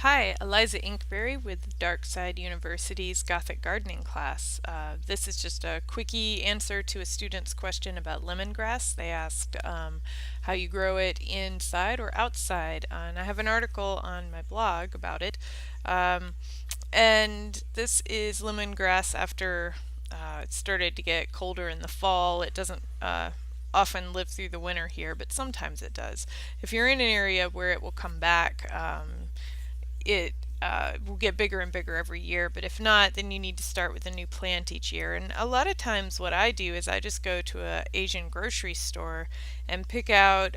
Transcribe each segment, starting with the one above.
Hi, Eliza Inkberry with Darkside University's Gothic Gardening class. This is just a quickie answer to a student's question about lemongrass. They asked how you grow it inside or outside, and I have an article on my blog about it. Um, and this is lemongrass after it started to get colder in the fall. It doesn't often live through the winter here, but sometimes it does. If you're in an area where it will come back, it will get bigger and bigger every year, but if not, then you need to start with a new plant each year. And a lot of times what I do is I just go to a Asian grocery store and pick out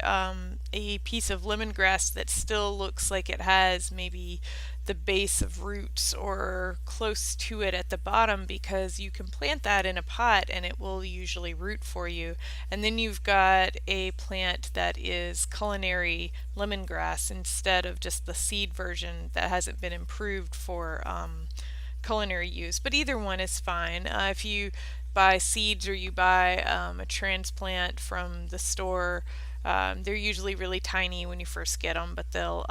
a piece of lemongrass that still looks like it has maybe the base of roots or close to it at the bottom, because you can plant that in a pot and it will usually root for you. And then you've got a plant that is culinary lemongrass instead of just the seed version that hasn't been improved for culinary use. But either one is fine. If you buy seeds or you buy a transplant from the store, they're usually really tiny when you first get them, but they'll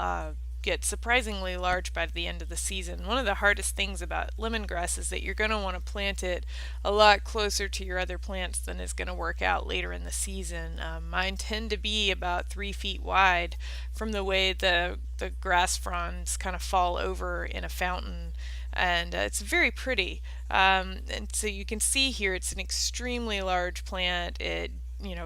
get surprisingly large by the end of the season. One of the hardest things about lemongrass is that you're going to want to plant it a lot closer to your other plants than is going to work out later in the season. Mine tend to be about 3 feet wide from the way the grass fronds kind of fall over in a fountain, and it's very pretty. And so you can see here it's an extremely large plant. It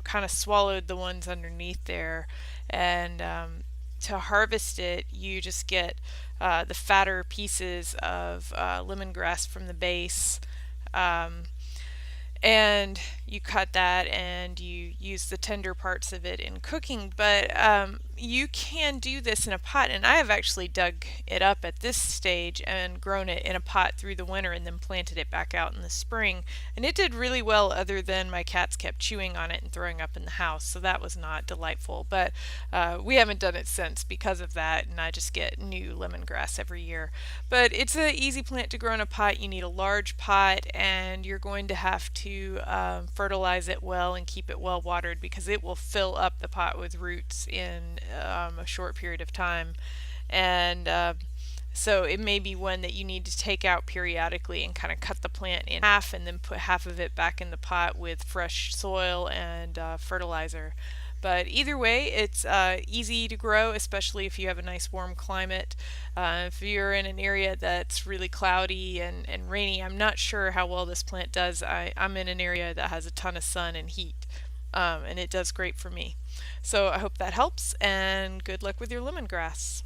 kind of swallowed the ones underneath there, and to harvest it, you just get the fatter pieces of lemongrass from the base. Um, and you cut that and you use the tender parts of it in cooking. But you can do this in a pot, and I have actually dug it up at this stage and grown it in a pot through the winter and then planted it back out in the spring, and it did really well, other than my cats kept chewing on it and throwing up in the house, so that was not delightful. But we haven't done it since because of that, and I just get new lemongrass every year. But it's an easy plant to grow in a pot. You need a large pot, and you're going to have to fertilize it well and keep it well watered, because it will fill up the pot with roots in a short period of time. And so it may be one that you need to take out periodically and kind of cut the plant in half and then put half of it back in the pot with fresh soil and fertilizer. But either way, it's easy to grow, especially if you have a nice warm climate. If you're in an area that's really cloudy and rainy, I'm not sure how well this plant does. I'm in an area that has a ton of sun and heat, and it does great for me. So I hope that helps, and good luck with your lemongrass.